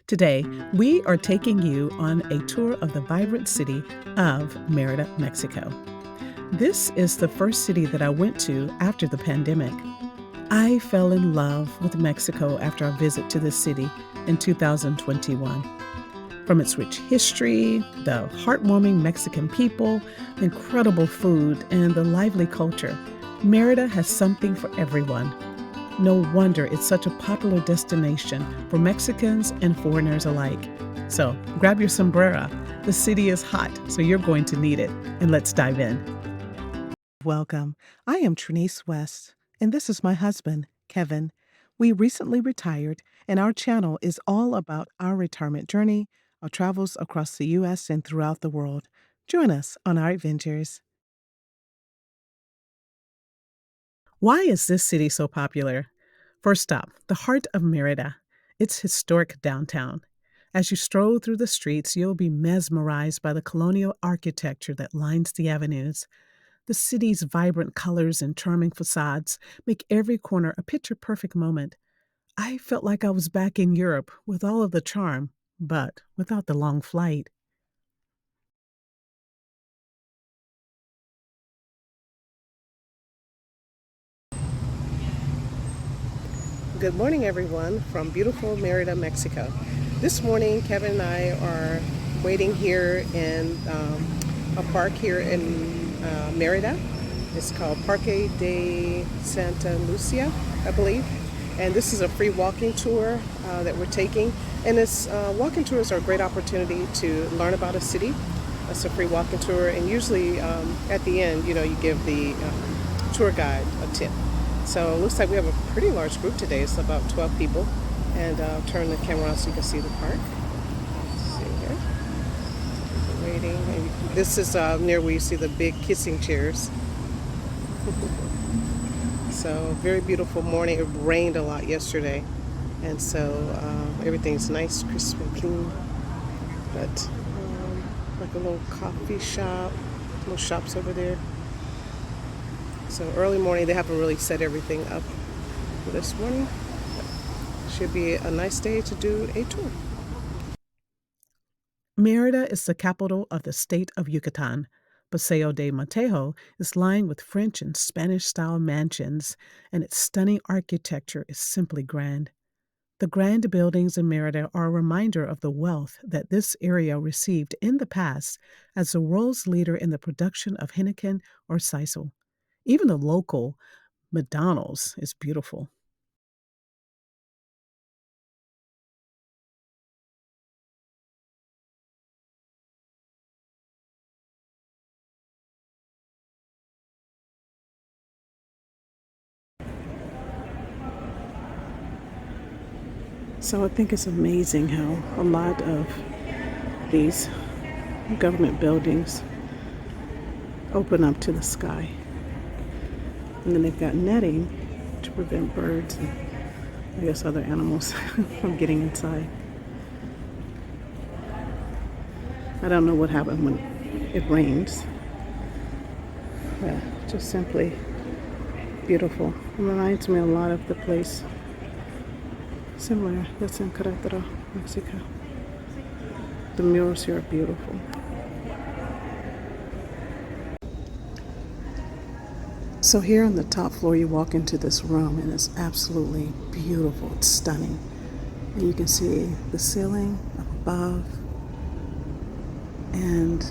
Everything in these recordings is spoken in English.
Today, we are taking you on a tour of the vibrant city of Merida, Mexico. This is the first city that I went to after the pandemic. I fell in love with Mexico after our visit to the city in 2021. From its rich history, the heartwarming Mexican people, the incredible food, and the lively culture, Merida has something for everyone. No wonder it's such a popular destination for Mexicans and foreigners alike. So grab your sombrero. The city is hot, so you're going to need it. And let's dive in. Welcome. I am Trinice West, and this is my husband, Kevin. We recently retired, and our channel is all about our retirement journey, our travels across the U.S. and throughout the world. Join us on our adventures. Why is this city so popular? First stop, the heart of Merida. It's historic downtown. As you stroll through the streets, you'll be mesmerized by the colonial architecture that lines the avenues. The city's vibrant colors and charming facades make every corner a picture-perfect moment. I felt like I was back in Europe with all of the charm, but without the long flight. Good morning, everyone, from beautiful Merida, Mexico. This morning, Kevin and I are waiting here in a park here in Merida. It's called Parque de Santa Lucia, I believe. And this is a free walking tour that we're taking. And this walking tours are a great opportunity to learn about a city. It's a free walking tour, and usually at the end, you give the tour guide a tip. So it looks like we have a pretty large group today. It's about 12 people. And I'll turn the camera on so you can see the park. Let's see here. Waiting. And this is near where you see the big kissing chairs. So very beautiful morning. It rained a lot yesterday. And so everything's nice, crisp and clean. But like a little coffee shop, little shops over there. So early morning, they haven't really set everything up for this morning. Should be a nice day to do a tour. Merida is the capital of the state of Yucatan. Paseo de Montejo is lined with French and Spanish-style mansions, and its stunning architecture is simply grand. The grand buildings in Merida are a reminder of the wealth that this area received in the past as the world's leader in the production of Heineken or sisal. Even the local McDonald's is beautiful. So I think it's amazing how a lot of these government buildings open up to the sky. And then they've got netting to prevent birds and I guess other animals from getting inside. I don't know what happens when it rains. But just simply beautiful. It reminds me a lot of the place similar that's in Querétaro, Mexico. The murals here are beautiful. So here on the top floor, you walk into this room and it's absolutely beautiful. It's stunning. And you can see the ceiling up above. And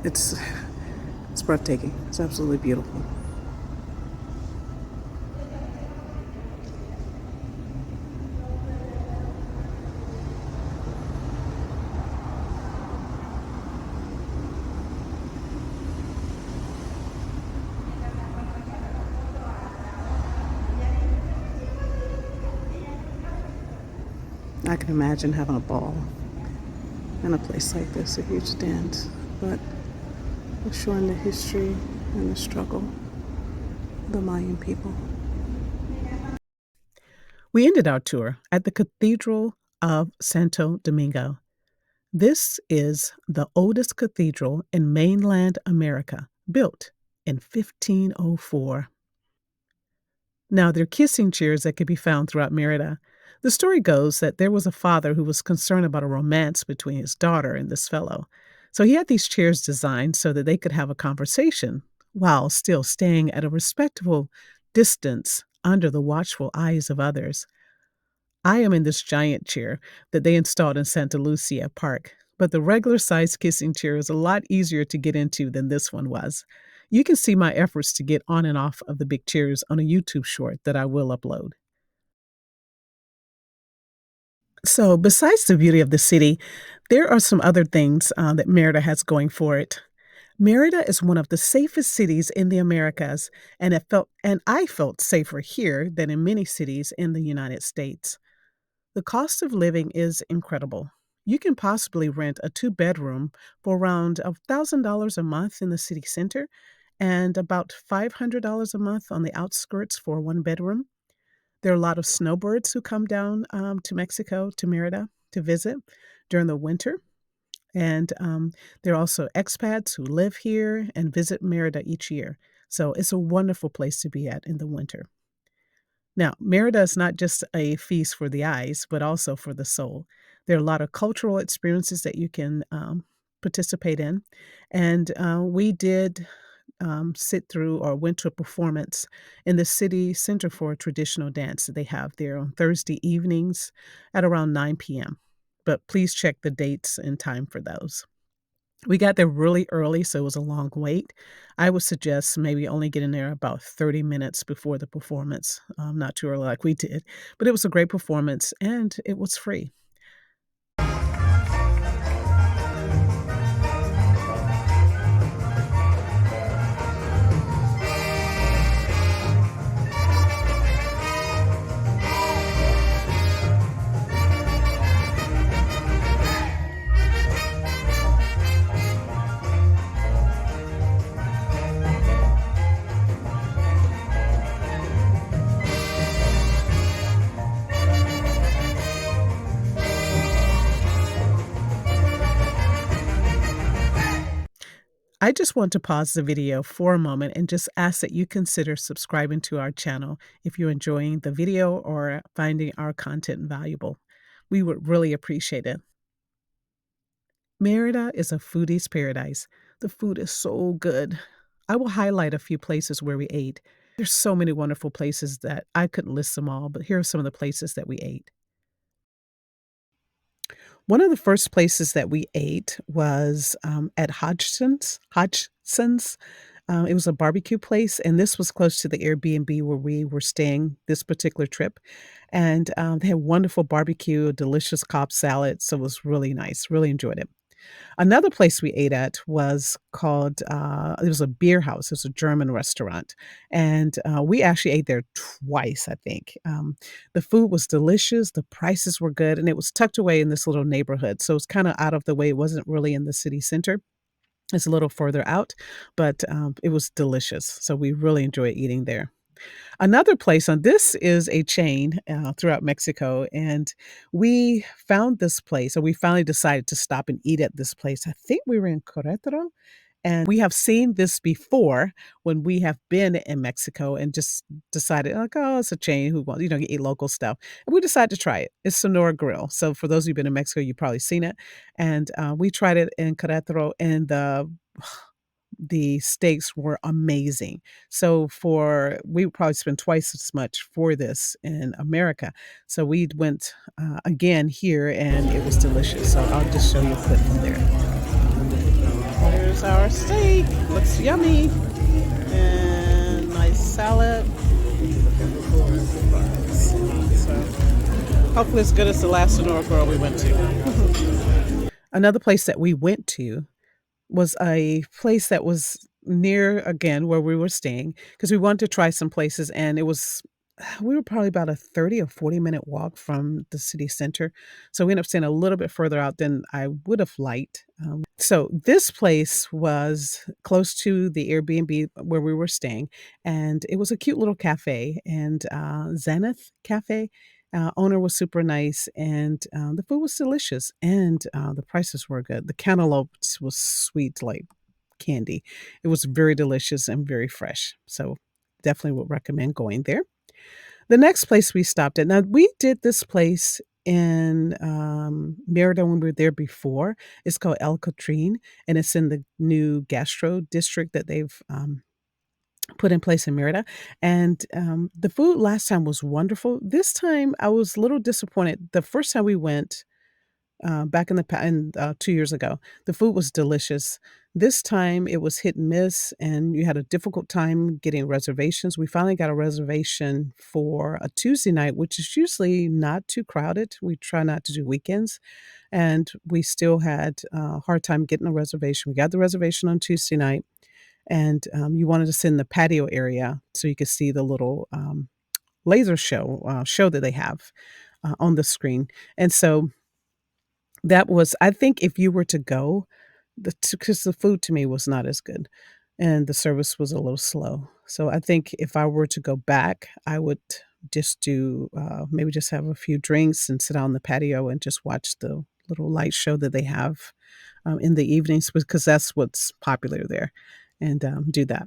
it's breathtaking. It's absolutely beautiful. I can imagine having a ball in a place like this, a huge dance, but we're showing the history and the struggle of the Mayan people. We ended our tour at the Cathedral of Santo Domingo. This is the oldest cathedral in mainland America, built in 1504. Now, there are kissing chairs that can be found throughout Merida, The story goes that there was a father who was concerned about a romance between his daughter and this fellow. So he had these chairs designed so that they could have a conversation while still staying at a respectable distance under the watchful eyes of others. I am in this giant chair that they installed in Santa Lucia Park, but the regular sized kissing chair is a lot easier to get into than this one was. You can see my efforts to get on and off of the big chairs on a YouTube short that I will upload. So, besides the beauty of the city, there are some other things that Merida has going for it. Merida is one of the safest cities in the Americas, and I felt safer here than in many cities in the United States. The cost of living is incredible. You can possibly rent a two-bedroom for around $1,000 a month in the city center and about $500 a month on the outskirts for a one-bedroom. There are a lot of snowbirds who come down to Mexico, to Merida, to visit during the winter. And there are also expats who live here and visit Merida each year. So it's a wonderful place to be at in the winter. Now, Merida is not just a feast for the eyes, but also for the soul. There are a lot of cultural experiences that you can participate in. And we did sit through or went to a performance in the city center for a traditional dance that they have there on Thursday evenings at around 9 p.m. But please check the dates and time for those. We got there really early, so it was a long wait. I would suggest maybe only getting there about 30 minutes before the performance, not too early like we did. But it was a great performance and it was free. I just want to pause the video for a moment and just ask that you consider subscribing to our channel if you're enjoying the video or finding our content valuable. We would really appreciate it. Merida is a foodie's paradise. The food is so good. I will highlight a few places where we ate. There's so many wonderful places that I couldn't list them all, but here are some of the places that we ate. One of the first places that we ate was at Hodgson's. It was a barbecue place, and this was close to the Airbnb where we were staying this particular trip. And they had wonderful barbecue, delicious Cobb salad. So it was really nice. Really enjoyed it. Another place we ate at was called, it was a beer house. It was a German restaurant. And we actually ate there twice, I think. The food was delicious. The prices were good. And it was tucked away in this little neighborhood. So it's kind of out of the way. It wasn't really in the city center. It's a little further out, but it was delicious. So we really enjoyed eating there. Another place, and this is a chain throughout Mexico, and we found this place, or we finally decided to stop and eat at this place. I think we were in Querétaro, and we have seen this before when we have been in Mexico and just decided, like, oh, it's a chain who wants, eat local stuff. And we decided to try it. It's Sonora Grill. So for those who've been in Mexico, you've probably seen it. And we tried it in Querétaro, and the steaks were amazing. So we would probably spend twice as much for this in America. So we went again here and it was delicious. So I'll just show you a clip from there. Here's our steak. Looks yummy. And nice salad. So hopefully as good as the last Sonora Grill we went to. Another place that we went to was a place that was near, again, where we were staying because we wanted to try some places, and we were probably about a 30 or 40-minute walk from the city center. So we ended up staying a little bit further out than I would have liked. So this place was close to the Airbnb where we were staying, and it was a cute little cafe, and Zenith Cafe. Owner was super nice, and the food was delicious, and the prices were good. The cantaloupe was sweet like candy. It was very delicious and very fresh. So definitely would recommend going there. The next place we stopped at, now we did this place in Merida when we were there before. It's called El Catrine, and it's in the new Gastro district that they've put in place in Merida. And the food last time was wonderful. This time I was a little disappointed. The first time we went, back in the 2 years ago. The food was delicious. This time it was hit and miss, and you had a difficult time getting reservations. We finally got a reservation for a Tuesday night, which is usually not too crowded. We try not to do weekends, and we still had a hard time getting a reservation. We got the reservation on Tuesday night, and you wanted to sit in the patio area so you could see the little laser show that they have on the screen. And so that was, I think if you were to go, because the food to me was not as good, and the service was a little slow. So I think if I were to go back, I would just do, maybe just have a few drinks and sit out on the patio and just watch the little light show that they have, in the evenings, because that's what's popular there, and, do that.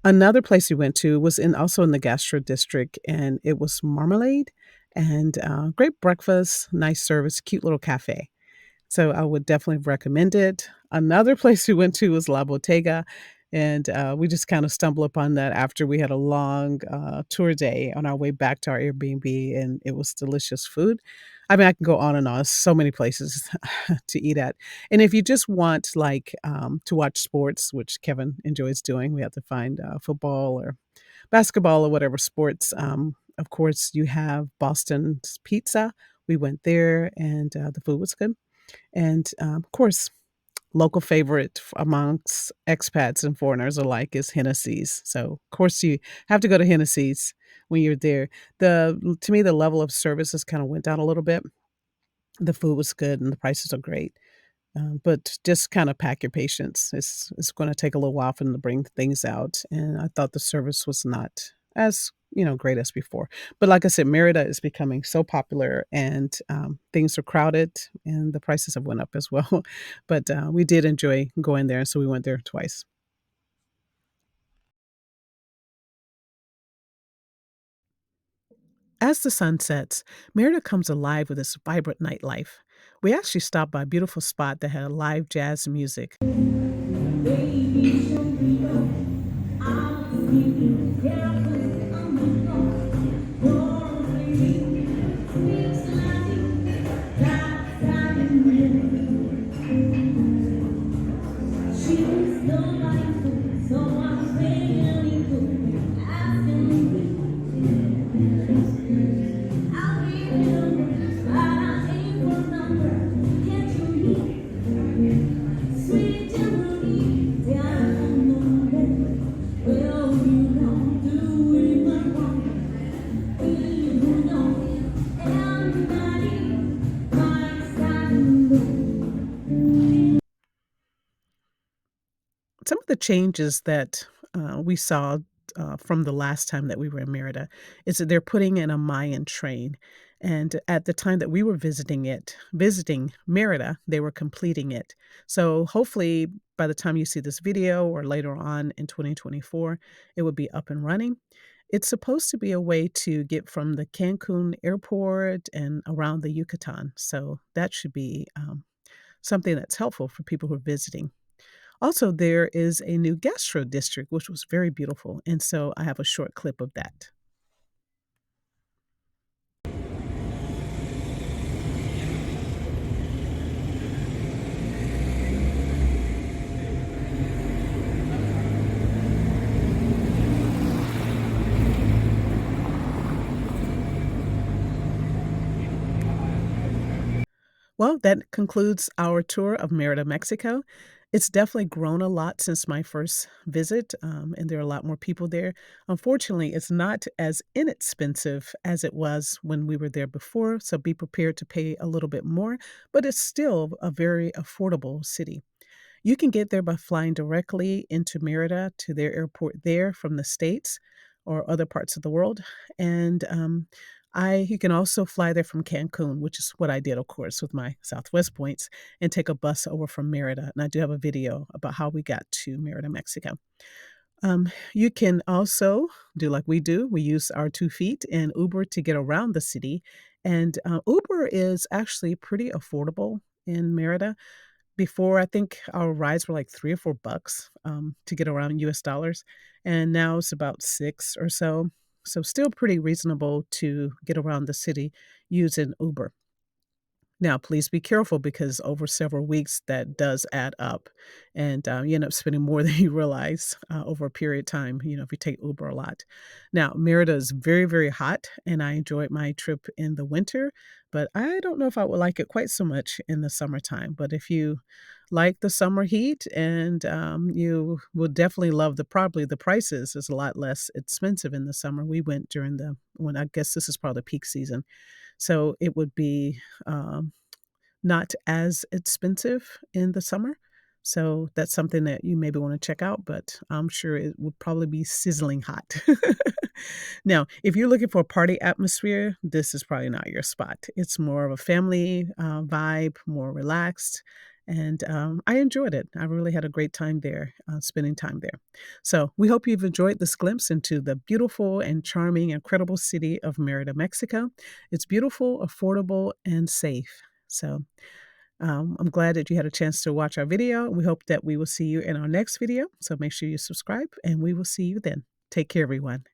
Another place we went to was also in the Gastro district, and it was Marmalade, and, great breakfast, nice service, cute little cafe. So I would definitely recommend it. Another place we went to was La Bottega, and, we just kinda stumbled upon that after we had a long, tour day on our way back to our Airbnb, and it was delicious food. I mean, I can go on and on, so many places to eat at. And if you just want, like, to watch sports, which Kevin enjoys doing, we have to find, football or basketball or whatever sports, of course, you have Boston's Pizza. We went there, and, the food was good. And, of course, local favorite amongst expats and foreigners alike is Hennessy's. So, of course, you have to go to Hennessy's when you're there. To me, the level of services kinda went down a little bit. The food was good and the prices are great. But just kinda pack your patience. It's gonna take a little while for them to bring things out, and I thought the service was not as, great as before. But like I said, Merida is becoming so popular, and, things are crowded, and the prices have went up as well. But, we did enjoy going there, so we went there twice. As the sun sets, Merida comes alive with its vibrant nightlife. We actually stopped by a beautiful spot that had live jazz music. Baby, show me love. I'm sleeping carefully on the floor. Oh, baby, feels like that time in she's no life, so I'm ready to ask I'll be your, but I ain't your number. Can't you hear? Sweet Germany, down on the lake. Well, you don't do it but wrong. You know, everybody likes that look. Some of the changes that, we saw, from the last time that we were in Merida is that they're putting in a Mayan train, and at the time that we were visiting Merida, they were completing it. So, hopefully, by the time you see this video or later on in 2024, it will be up and running. It's supposed to be a way to get from the Cancun airport and around the Yucatan, so that should be, something that's helpful for people who are visiting. Also, there is a new Gastro district, which was very beautiful, and so I have a short clip of that. Well, that concludes our tour of Merida, Mexico. It's definitely grown a lot since my first visit, and there are a lot more people there. Unfortunately, it's not as inexpensive as it was when we were there before, so be prepared to pay a little bit more, but it's still a very affordable city. You can get there by flying directly into Merida to their airport there from the States or other parts of the world. And you can also fly there from Cancun, which is what I did, of course, with my Southwest points, and take a bus over from Merida. And I do have a video about how we got to Merida, Mexico. You can also do like we do. We use our 2 feet and Uber to get around the city. And Uber is actually pretty affordable in Merida. Before, I think our rides were like 3 or 4 bucks to get around US dollars. And now it's about six or so. So, still pretty reasonable to get around the city using Uber. Now, please be careful because over several weeks that does add up, and you end up spending more than you realize over a period of time. If you take Uber a lot. Now, Merida is very, very hot, and I enjoyed my trip in the winter, but I don't know if I would like it quite so much in the summertime. But if you like the summer heat, and you will definitely love probably the prices is a lot less expensive in the summer. We went during when I guess this is probably peak season, so it would be not as expensive in the summer. So that's something that you maybe want to check out, but I'm sure it would probably be sizzling hot. Now, if you're looking for a party atmosphere, this is probably not your spot. It's more of a family vibe, more relaxed. And I enjoyed it. I really had a great time there, spending time there. So we hope you've enjoyed this glimpse into the beautiful and charming, incredible city of Merida, Mexico. It's beautiful, affordable, and safe. So I'm glad that you had a chance to watch our video. We hope that we will see you in our next video. So make sure you subscribe, and we will see you then. Take care, everyone.